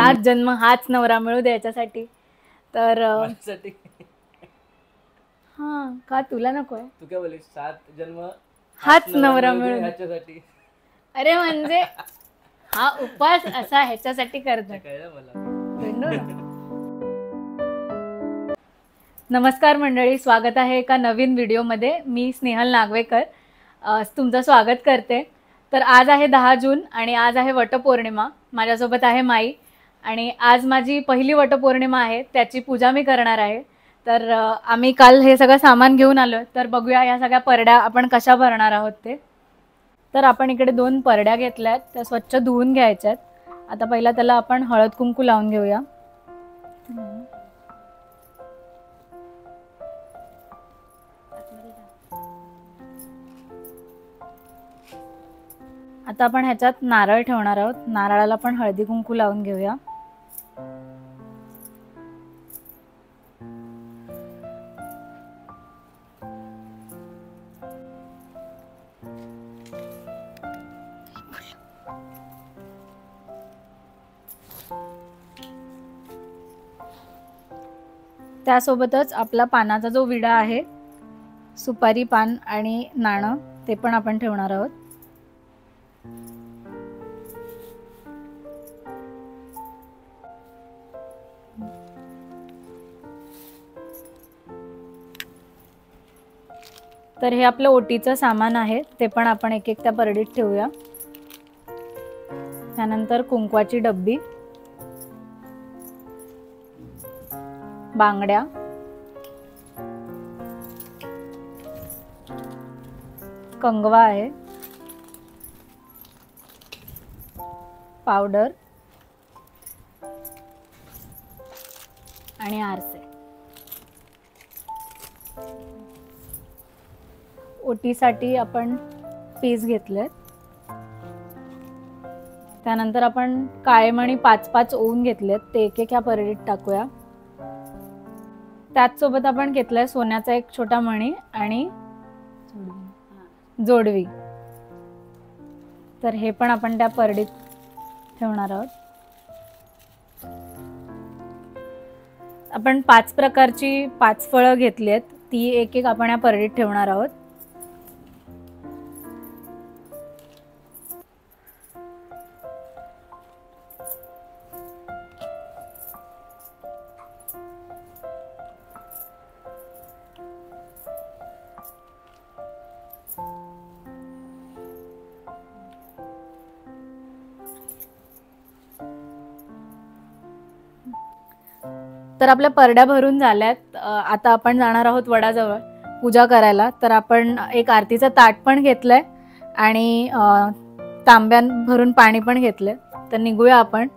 हाच जन्म हाच नवरा मिळू दे याच्यासाठी. तर हा का तुला नको आहे? तू काय बोललीस? 7 जन्म हाच नवरा मिळू दे ह्याच्यासाठी. अरे म्हणजे हा उपवास असा ह्याच्यासाठी करतात. कळलं मला. नमस्कार मंडळी, स्वागत आहे एका नवीन व्हिडिओमध्ये. मी स्नेहल नागवेकर तुमचं स्वागत करते. तर आज आहे 10 जून आणि आज आहे वटपौर्णिमा. माझ्यासोबत आहे माई आणि आज माझी पहिली वटपौर्णिमा आहे, त्याची पूजा मी करणार आहे. तर आम्ही काल हे सगळं सामान घेऊन आलो. तर बघूया या सगळ्या परड्या आपण कशा भरणार आहोत ते. तर आपण इकडे 2 परड्या घेतल्यात, त्या स्वच्छ धुवून घ्यायच्यात. आता पहिला त्याला आपण हळद कुंकू लावून घेऊया. आता आपण ह्याच्यात नारळ ठेवणार आहोत. नारळाला पण हळदी कुंकू लावून घेऊया. त्यासोबतच आपला पानाचा जो विडा आहे, सुपारी पान आणि नाणं, ते पण आपण ठेवणार आहोत. तर हे आपलं ओटीचं सामान आहे, ते पण आपण एक एक त्या परडीत ठेवूया. त्यानंतर कुंकवाची डब्बी, बांगड्या, कंगवा आहे, पावडर आणि आरसे. ओटीसाठी आपण पीस घेतलेत. त्यानंतर आपण काळे मणी 5-5 ओवून घेतलेत, ते एक एक ह्या परडीत टाकूया. त्याचसोबत आपण घेतलाय सोन्याचा एक छोटा मणी आणि जोडवी. तर हे पण आपण त्या परडीत ठेवणार आहोत. आपण 5 प्रकारची 5 फळं घेतली आहेत, ती एक एक आपण या परडीत ठेवणार आहोत. तर आपल्या परड्या भरून झाल्यात. आता आपण जाणार आहोत वडाजवळ पूजा करायला. तर आपण एक आरतीचं ताट पण घेतलंय आणि तांब्यान भरून पाणी पण घेतलंय. तर निघूया आपण.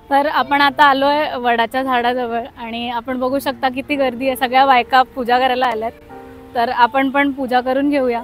तर आपण आता आलोय वडाच्या झाडाजवळ आणि आपण बघू शकता किती गर्दी आहे. सगळ्या बायका पूजा करायला आल्यात. तर आपण पण पूजा करून घेऊया.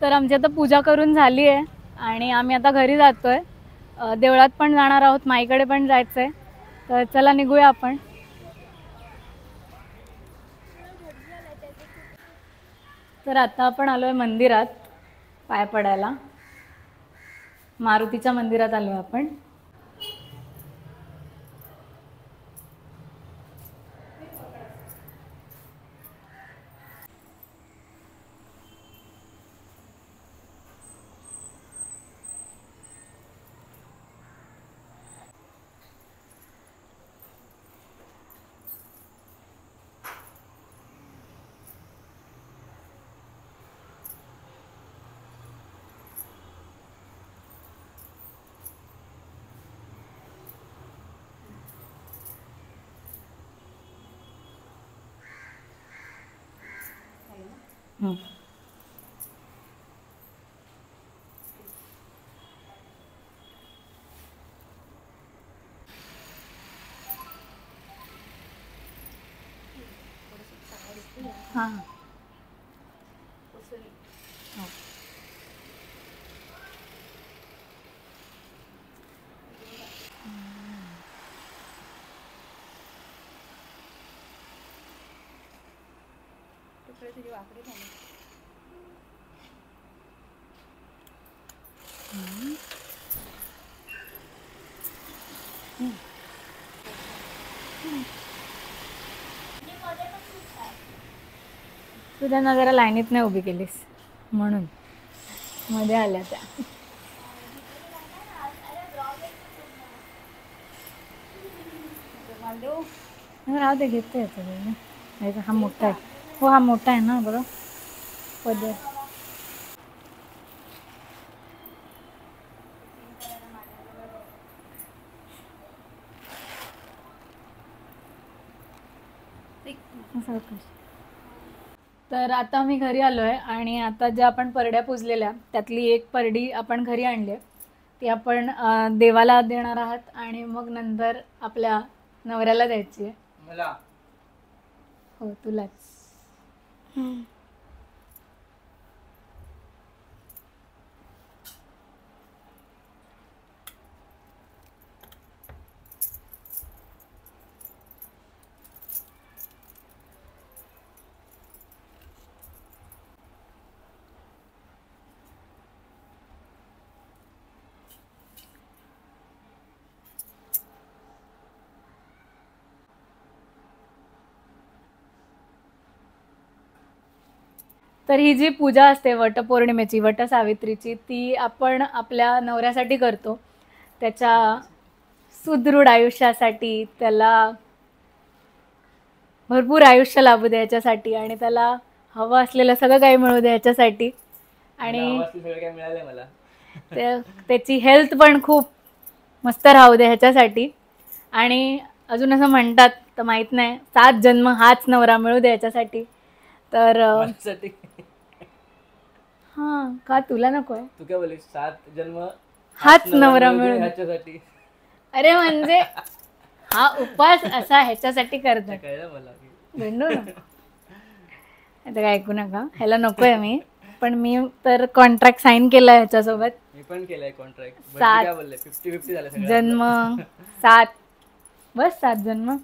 तर आमची आता पूजा करून झाली आहे आणि आम्ही आता घरी जातोय. देवळात पण जाणार आहोत, माईकडे पण जायचं आहे. तर चला निघूया आपण. तर आता आपण आलोय मंदिरात पाय पडायला. मारुतीच्या मंदिरात आलोय आपण. हां तू त्यांना जरा लाईनीत नाही उभी केलीस म्हणून मध्ये आल्या त्या. राहू दे, घेते येतो. हा मोठा आहे. हो हा मोठा आहे ना बघा पदर. तर आता मी घरी आलो आहे आणि आता ज्या आपण परड्या पुजलेल्या त्यातली एक परडी आपण घरी आणली आहे. ती आपण देवाला देणार आहात आणि मग नंतर आपल्या नवऱ्याला द्यायची आहे. मला हो तुलाच. तर ही जी पूजा असते वटपौर्णिमेची, वटसावित्रीची, ती आपण आपल्या नवऱ्यासाठी करतो. त्याच्या सुदृढ आयुष्यासाठी, त्याला भरपूर आयुष्य लाभू दे याच्यासाठी आणि त्याला हवं असलेलं सगळं काही मिळू दे याच्यासाठी. आणि सगळं काय मिळालंय मला. त्याची हेल्थ पण खूप मस्त राहू दे ह्याच्यासाठी. आणि अजून असं म्हणतात तर माहित नाही, 7 जन्म हाच नवरा मिळू दे याच्यासाठी. तर हां का तुला नको आहे? तू काय बोललीस? 7 जन्म हाच नवरा मिळू दे ह्याच्यासाठी. अरे म्हणजे हा उपास असा ह्याच्यासाठी करतात. कळलं मला. भेंडू ना आता काय ऐकू नका, ह्याला नकोय मी. पण मी तर कॉन्ट्रॅक्ट साईन केलाय ह्याच्यासोबत. मी पण केलाय कॉन्ट्रॅक्ट. 7 काय बोलले? 50-50 झालं सगळं. जन्म 7 बस 7 जन्म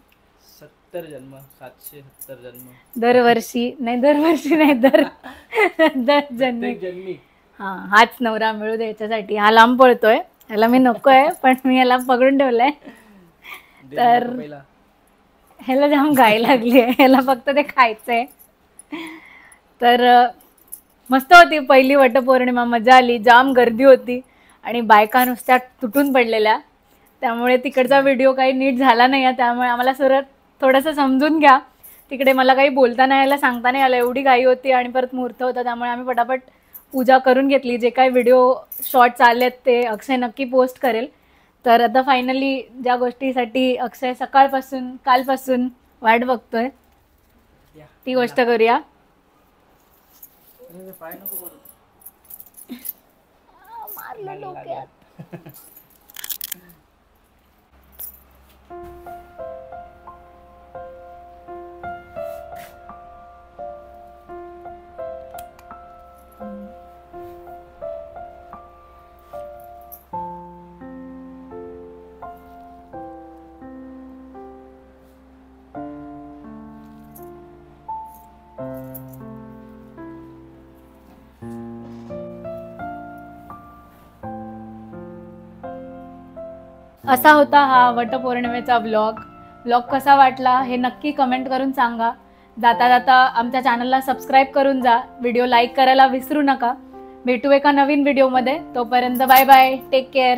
70 जन्म 770 जन्म दरवर्षी नाही, दरवर्षी नाही, दर जन्मी जन्मी. हा हाच नवरा मिळू दे याच्यासाठी. हा लांब पळतोय, ह्याला मी नकोय पण मी ह्याला पकडून ठेवलंय. तर ह्याला जाम गाय लागली आहे, ह्याला फक्त ते खायचंय. तर मस्त होती पहिली वटपौर्णिमा, मजा आली. जाम गर्दी होती आणि बायका नुसत्या तुटून पडलेल्या. त्यामुळे तिकडचा व्हिडिओ काही नीट झाला नाही आहे. त्यामुळे आम्हाला सरळ थोडंसं समजून घ्या. तिकडे मला काही बोलता नाही आलं, सांगता नाही आलं, एवढी घाई होती आणि परत मुहूर्त होता. त्यामुळे आम्ही पटापट पूजा करून घेतली. जे काही व्हिडिओ शॉर्ट्स आलेत ते अक्षय नक्की पोस्ट करेल. तर आता फायनली ज्या गोष्टीसाठी अक्षय सकाळपासून कालपासून वाट बघतोय ती गोष्ट करूया. मारलं डोक्यात. असा होता हा वटपौर्णिमेचा व्लॉग कसा वाटला हे नक्की कमेंट करून सांगा. जाता जाता आमच्या चॅनलला सबस्क्राईब करून जा. व्हिडिओ लाईक करायला विसरू नका. भेटू एका नवीन व्हिडिओमध्ये. तोपर्यंत बाय बाय, टेक केअर.